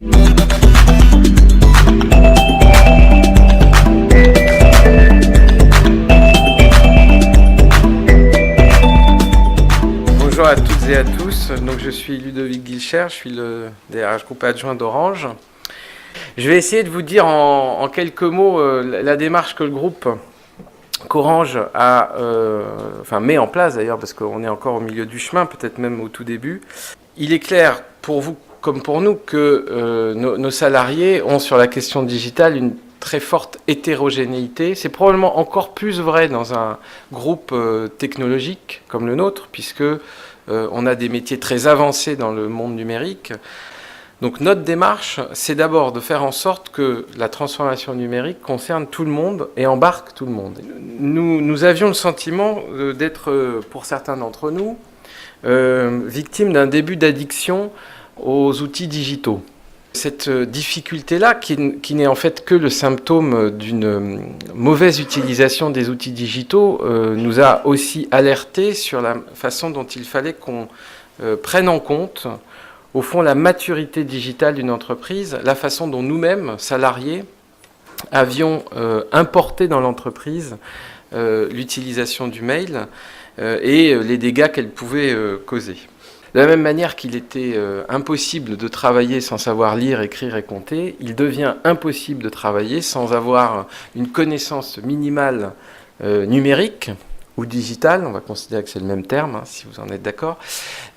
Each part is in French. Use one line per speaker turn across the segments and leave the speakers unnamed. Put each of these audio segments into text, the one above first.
Bonjour à toutes et à tous, donc je suis Ludovic Guilcher, je suis le DRH groupe adjoint d'Orange. Je vais essayer de vous dire en quelques mots la démarche que le groupe qu'Orange met en place d'ailleurs, parce qu'on est encore au milieu du chemin, peut-être même au tout début. Il est clair pour vous comme pour nous que nos salariés ont sur la question digitale une très forte hétérogénéité. C'est probablement encore plus vrai dans un groupe technologique comme le nôtre, puisque on a des métiers très avancés dans le monde numérique. Donc notre démarche, c'est d'abord de faire en sorte que la transformation numérique concerne tout le monde et embarque tout le monde. Nous avions le sentiment d'être, pour certains d'entre nous, victimes d'un début d'addiction aux outils digitaux. Cette difficulté-là, qui n'est en fait que le symptôme d'une mauvaise utilisation des outils digitaux, nous a aussi alertés sur la façon dont il fallait qu'on prenne en compte, au fond, la maturité digitale d'une entreprise, la façon dont nous-mêmes, salariés, avions importé dans l'entreprise l'utilisation du mail et les dégâts qu'elle pouvait causer. De la même manière qu'il était impossible de travailler sans savoir lire, écrire et compter, il devient impossible de travailler sans avoir une connaissance minimale numérique ou digitale, on va considérer que c'est le même terme, hein, si vous en êtes d'accord.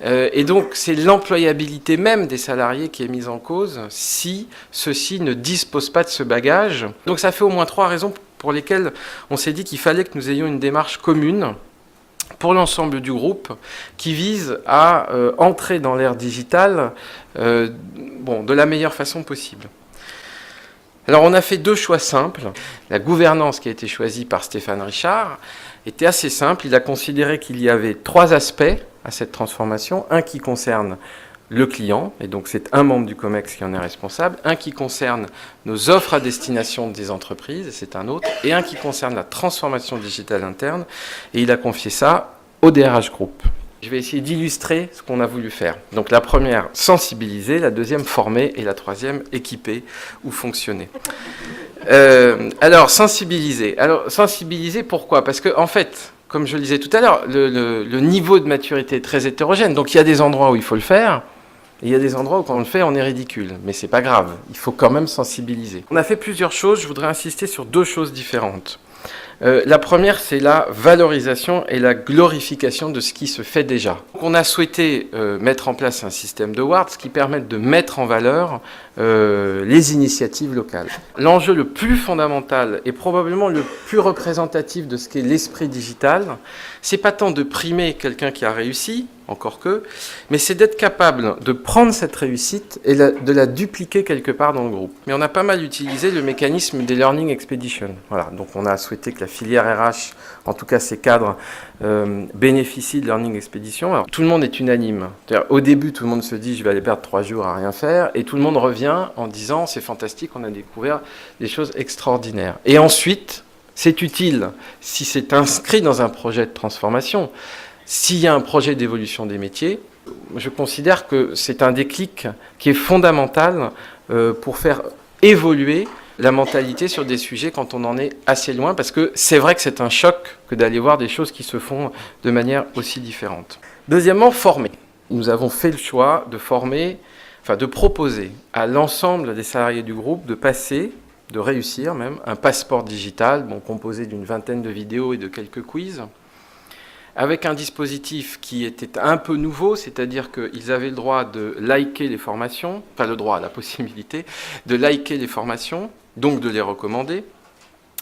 Et donc c'est l'employabilité même des salariés qui est mise en cause si ceux-ci ne disposent pas de ce bagage. Donc ça fait au moins 3 raisons pour lesquelles on s'est dit qu'il fallait que nous ayons une démarche commune pour l'ensemble du groupe, qui vise à entrer dans l'ère digitale de la meilleure façon possible. Alors on a fait 2 choix simples. La gouvernance qui a été choisie par Stéphane Richard était assez simple. Il a considéré qu'il y avait 3 aspects à cette transformation. Un qui concerne le client, et donc c'est un membre du COMEX qui en est responsable. Un qui concerne nos offres à destination des entreprises, et c'est un autre. Et un qui concerne la transformation digitale interne, et il a confié ça au DRH Group. Je vais essayer d'illustrer ce qu'on a voulu faire. Donc la première, sensibiliser, la deuxième, former, et la troisième, équiper ou fonctionner. Alors, sensibiliser. Alors, sensibiliser, pourquoi ? Parce que, en fait, comme je le disais tout à l'heure, le niveau de maturité est très hétérogène. Donc il y a des endroits où il faut le faire, et il y a des endroits où quand on le fait, on est ridicule. Mais c'est pas grave, il faut quand même sensibiliser. On a fait plusieurs choses, je voudrais insister sur 2 choses différentes. La première, c'est la valorisation et la glorification de ce qui se fait déjà. On a souhaité mettre en place un système d'awards qui permette de mettre en valeur les initiatives locales. L'enjeu le plus fondamental et probablement le plus représentatif de ce qu'est l'esprit digital, c'est pas tant de primer quelqu'un qui a réussi, encore que, mais c'est d'être capable de prendre cette réussite et de la dupliquer quelque part dans le groupe. Mais on a pas mal utilisé le mécanisme des Learning Expeditions. Voilà, donc on a souhaité que la filière RH, en tout cas ses cadres, bénéficient de Learning Expeditions. Alors, tout le monde est unanime. C'est-à-dire, au début, tout le monde se dit « je vais aller perdre 3 jours à rien faire » et tout le monde revient en disant « c'est fantastique, on a découvert des choses extraordinaires ». Et ensuite, c'est utile si c'est inscrit dans un projet de transformation. S'il y a un projet d'évolution des métiers, je considère que c'est un déclic qui est fondamental pour faire évoluer la mentalité sur des sujets quand on en est assez loin, parce que c'est vrai que c'est un choc que d'aller voir des choses qui se font de manière aussi différente. Deuxièmement, former. Nous avons fait le choix de former, de proposer à l'ensemble des salariés du groupe de passer, de réussir même, un passeport digital, composé d'une vingtaine de vidéos et de quelques quiz, avec un dispositif qui était un peu nouveau, c'est-à-dire qu'ils avaient le droit de liker les formations, la possibilité de liker les formations, donc de les recommander.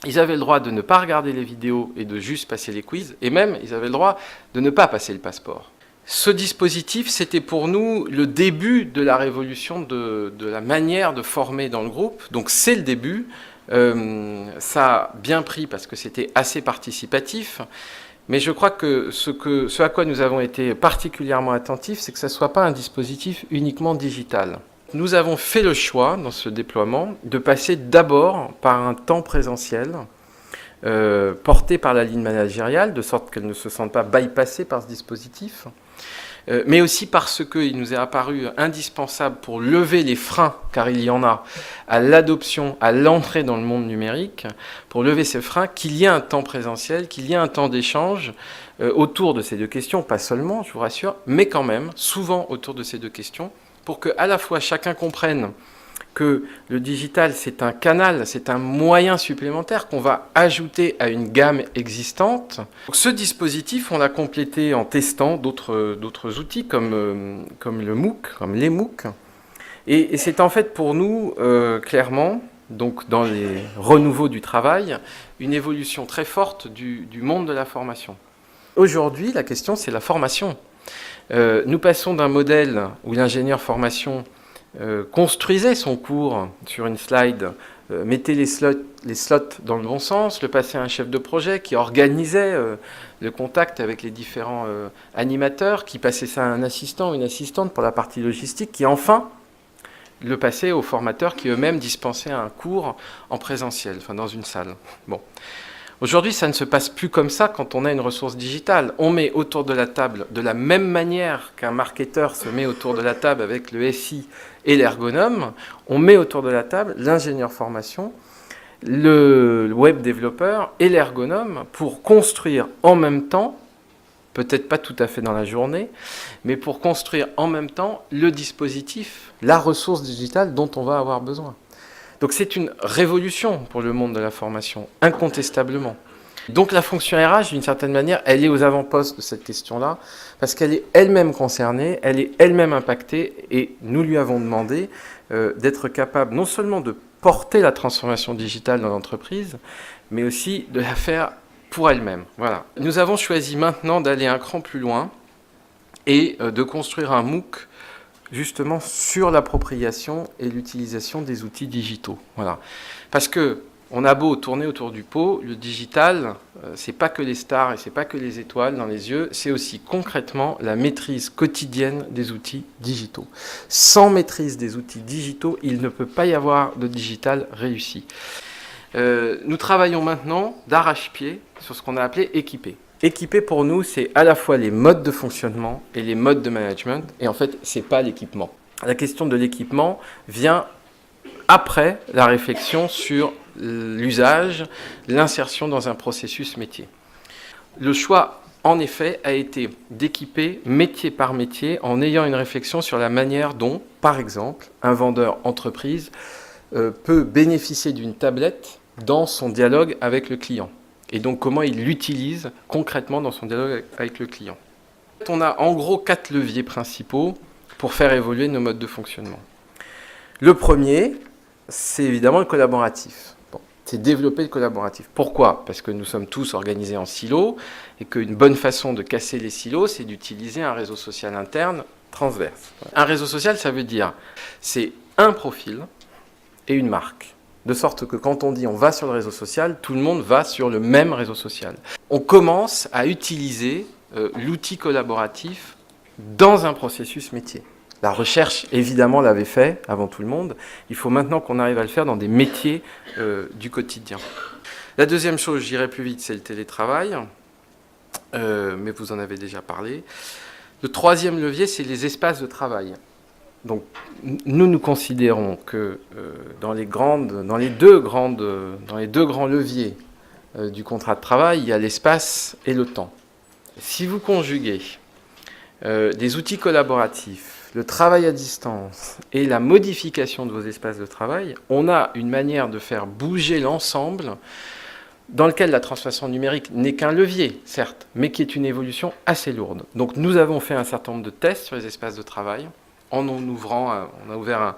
Ils avaient le droit de ne pas regarder les vidéos et de juste passer les quiz, et même ils avaient le droit de ne pas passer le passeport. Ce dispositif, c'était pour nous le début de la révolution de la manière de former dans le groupe, donc c'est le début. Ça a bien pris parce que c'était assez participatif. Mais je crois que ce à quoi nous avons été particulièrement attentifs, c'est que ce ne soit pas un dispositif uniquement digital. Nous avons fait le choix, dans ce déploiement, de passer d'abord par un temps présentiel, porté par la ligne managériale, de sorte qu'elle ne se sente pas bypassée par ce dispositif, mais aussi parce qu'il nous est apparu indispensable pour lever les freins, car il y en a, à l'adoption, à l'entrée dans le monde numérique, pour lever ces freins, qu'il y ait un temps présentiel, qu'il y ait un temps d'échange autour de ces deux questions, pas seulement, je vous rassure, mais quand même, souvent autour de ces deux questions, pour que à la fois chacun comprenne que le digital, c'est un canal, c'est un moyen supplémentaire qu'on va ajouter à une gamme existante. Donc, ce dispositif, on l'a complété en testant d'autres outils comme le MOOC, comme les MOOC. Et c'est en fait pour nous, clairement, donc dans les renouveaux du travail, une évolution très forte du monde de la formation. Aujourd'hui, la question, c'est la formation. Nous passons d'un modèle où l'ingénieur formation construisait son cours sur une slide, mettait les slots dans le bon sens, le passait à un chef de projet qui organisait le contact avec les différents animateurs, qui passait ça à un assistant ou une assistante pour la partie logistique, qui enfin le passait aux formateurs qui eux-mêmes dispensaient un cours en présentiel, enfin dans une salle. Bon. Aujourd'hui, ça ne se passe plus comme ça quand on a une ressource digitale. On met autour de la table, de la même manière qu'un marketeur se met autour de la table avec le SI et l'ergonome, on met autour de la table l'ingénieur formation, le web développeur et l'ergonome pour construire en même temps, peut-être pas tout à fait dans la journée, mais pour construire en même temps le dispositif, la ressource digitale dont on va avoir besoin. Donc c'est une révolution pour le monde de la formation, incontestablement. Donc la fonction RH, d'une certaine manière, elle est aux avant-postes de cette question-là, parce qu'elle est elle-même concernée, elle est elle-même impactée, et nous lui avons demandé d'être capable non seulement de porter la transformation digitale dans l'entreprise, mais aussi de la faire pour elle-même. Voilà. Nous avons choisi maintenant d'aller un cran plus loin et de construire un MOOC justement sur l'appropriation et l'utilisation des outils digitaux. Voilà. Parce que on a beau tourner autour du pot, le digital, c'est pas que les stars et c'est pas que les étoiles dans les yeux, c'est aussi concrètement la maîtrise quotidienne des outils digitaux. Sans maîtrise des outils digitaux, il ne peut pas y avoir de digital réussi. Nous travaillons maintenant d'arrache-pied sur ce qu'on a appelé équiper. Équiper pour nous, c'est à la fois les modes de fonctionnement et les modes de management, et en fait, c'est pas l'équipement. La question de l'équipement vient après la réflexion sur l'usage, l'insertion dans un processus métier. Le choix, en effet, a été d'équiper métier par métier en ayant une réflexion sur la manière dont, par exemple, un vendeur entreprise peut bénéficier d'une tablette dans son dialogue avec le client. Et donc comment il l'utilise concrètement dans son dialogue avec le client. On a en gros 4 leviers principaux pour faire évoluer nos modes de fonctionnement. Le premier, c'est évidemment le collaboratif. Bon, c'est développer le collaboratif. Pourquoi ? Parce que nous sommes tous organisés en silos et qu'une bonne façon de casser les silos, c'est d'utiliser un réseau social interne transverse. Un réseau social, ça veut dire c'est un profil et une marque. De sorte que quand on dit on va sur le réseau social, tout le monde va sur le même réseau social. On commence à utiliser l'outil collaboratif dans un processus métier. La recherche, évidemment, l'avait fait avant tout le monde. Il faut maintenant qu'on arrive à le faire dans des métiers du quotidien. La deuxième chose, j'irai plus vite, c'est le télétravail. Mais vous en avez déjà parlé. Le troisième levier, c'est les espaces de travail. Donc, nous considérons que dans les deux grands leviers du contrat de travail, il y a l'espace et le temps. Si vous conjuguez des outils collaboratifs, le travail à distance et la modification de vos espaces de travail, on a une manière de faire bouger l'ensemble dans lequel la transformation numérique n'est qu'un levier, certes, mais qui est une évolution assez lourde. Donc, nous avons fait un certain nombre de tests sur les espaces de travail. On a ouvert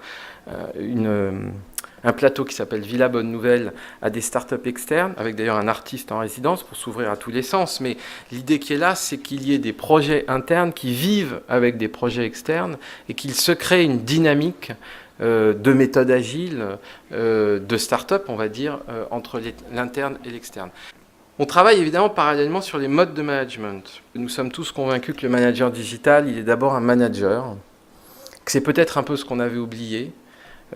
un plateau qui s'appelle Villa Bonne Nouvelle à des startups externes, avec d'ailleurs un artiste en résidence pour s'ouvrir à tous les sens. Mais l'idée qui est là, c'est qu'il y ait des projets internes qui vivent avec des projets externes et qu'il se crée une dynamique de méthode agile, de start-up, on va dire, entre l'interne et l'externe. On travaille évidemment parallèlement sur les modes de management. Nous sommes tous convaincus que le manager digital, il est d'abord un manager, que c'est peut-être un peu ce qu'on avait oublié.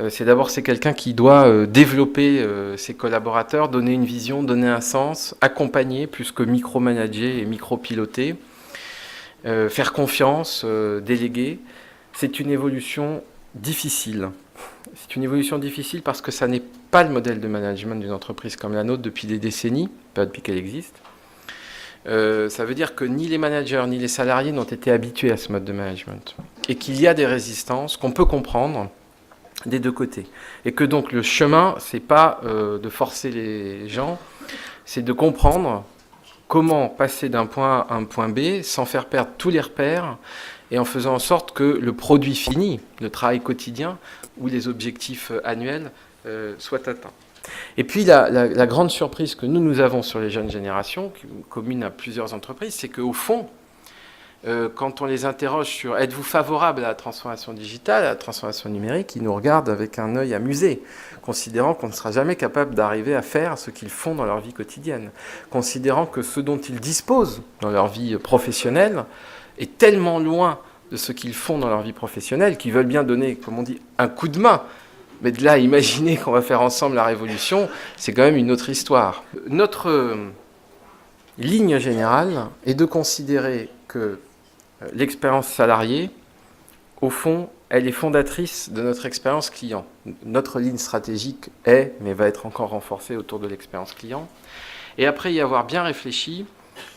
C'est quelqu'un qui doit développer ses collaborateurs, donner une vision, donner un sens, accompagner plus que micromanager et micropiloter. faire confiance, déléguer. C'est une évolution difficile. C'est une évolution difficile parce que ça n'est pas le modèle de management d'une entreprise comme la nôtre depuis des décennies, pas depuis qu'elle existe. Ça veut dire que ni les managers ni les salariés n'ont été habitués à ce mode de management. Et qu'il y a des résistances qu'on peut comprendre des deux côtés. Et que donc le chemin, c'est pas de forcer les gens, c'est de comprendre comment passer d'un point A à un point B sans faire perdre tous les repères et en faisant en sorte que le produit fini, le travail quotidien ou les objectifs annuels soient atteints. Et puis la grande surprise que nous avons sur les jeunes générations, commune à plusieurs entreprises, c'est qu'au fond, quand on les interroge sur « êtes-vous favorable à la transformation digitale, à la transformation numérique ?», ils nous regardent avec un œil amusé, considérant qu'on ne sera jamais capable d'arriver à faire ce qu'ils font dans leur vie quotidienne, considérant que ce dont ils disposent dans leur vie professionnelle est tellement loin de ce qu'ils font dans leur vie professionnelle qu'ils veulent bien donner, comme on dit, un coup de main. Mais de là à imaginer qu'on va faire ensemble la révolution, c'est quand même une autre histoire. Notre ligne générale est de considérer que l'expérience salariée, au fond, elle est fondatrice de notre expérience client. Notre ligne stratégique est, mais va être encore renforcée autour de l'expérience client. Et après y avoir bien réfléchi,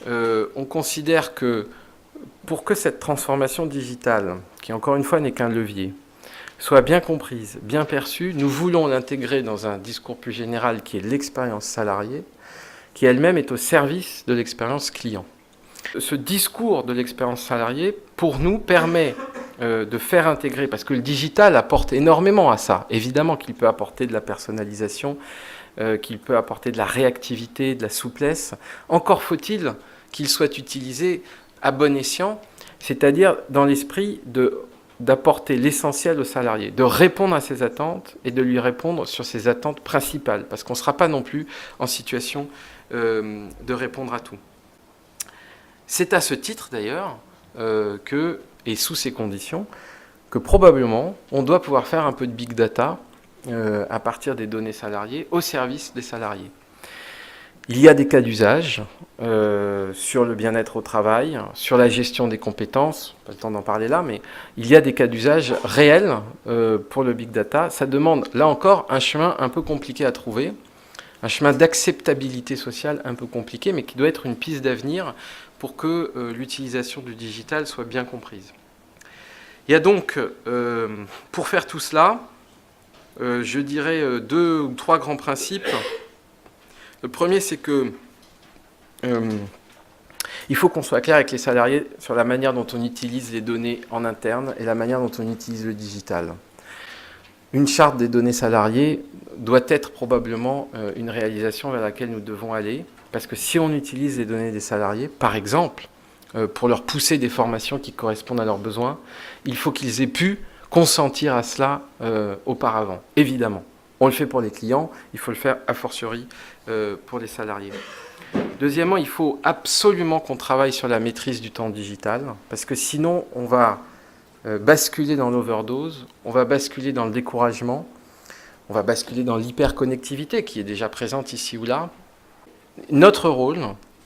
on considère que pour que cette transformation digitale, qui encore une fois n'est qu'un levier, soit bien comprise, bien perçue, nous voulons l'intégrer dans un discours plus général qui est l'expérience salariée, qui elle-même est au service de l'expérience client. Ce discours de l'expérience salariée, pour nous, permet de faire intégrer, parce que le digital apporte énormément à ça. Évidemment qu'il peut apporter de la personnalisation, qu'il peut apporter de la réactivité, de la souplesse. Encore faut-il qu'il soit utilisé à bon escient, c'est-à-dire dans l'esprit d'apporter l'essentiel au salarié, de répondre à ses attentes et de lui répondre sur ses attentes principales, parce qu'on ne sera pas non plus en situation de répondre à tout. C'est à ce titre d'ailleurs et sous ces conditions, que probablement on doit pouvoir faire un peu de big data à partir des données salariées au service des salariés. Il y a des cas d'usage sur le bien-être au travail, sur la gestion des compétences, pas le temps d'en parler là, mais il y a des cas d'usage réels pour le big data. Ça demande, là encore, un chemin un peu compliqué à trouver, un chemin d'acceptabilité sociale un peu compliqué, mais qui doit être une piste d'avenir pour que l'utilisation du digital soit bien comprise. Il y a donc, pour faire tout cela, je dirais 2 ou 3 grands principes. Le premier, c'est que il faut qu'on soit clair avec les salariés sur la manière dont on utilise les données en interne et la manière dont on utilise le digital. Une charte des données salariées doit être probablement une réalisation vers laquelle nous devons aller, parce que si on utilise les données des salariés, par exemple, pour leur pousser des formations qui correspondent à leurs besoins, il faut qu'ils aient pu consentir à cela auparavant, évidemment. On le fait pour les clients, il faut le faire a fortiori pour les salariés. Deuxièmement, il faut absolument qu'on travaille sur la maîtrise du temps digital, parce que sinon on va basculer dans l'overdose, on va basculer dans le découragement, on va basculer dans l'hyperconnectivité qui est déjà présente ici ou là. Notre rôle,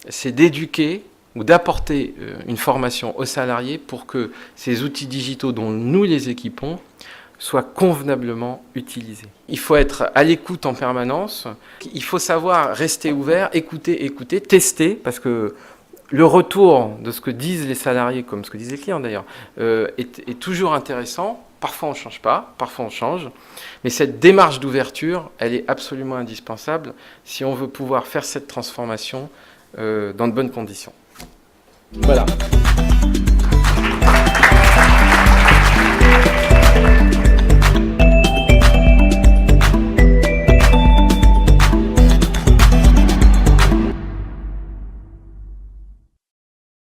c'est d'éduquer ou d'apporter une formation aux salariés pour que ces outils digitaux dont nous les équipons soient convenablement utilisés. Il faut être à l'écoute en permanence, il faut savoir rester ouvert, écouter, tester, parce que le retour de ce que disent les salariés, comme ce que disent les clients d'ailleurs, est toujours intéressant. Parfois on ne change pas, parfois on change, mais cette démarche d'ouverture, elle est absolument indispensable si on veut pouvoir faire cette transformation dans de bonnes conditions. Voilà.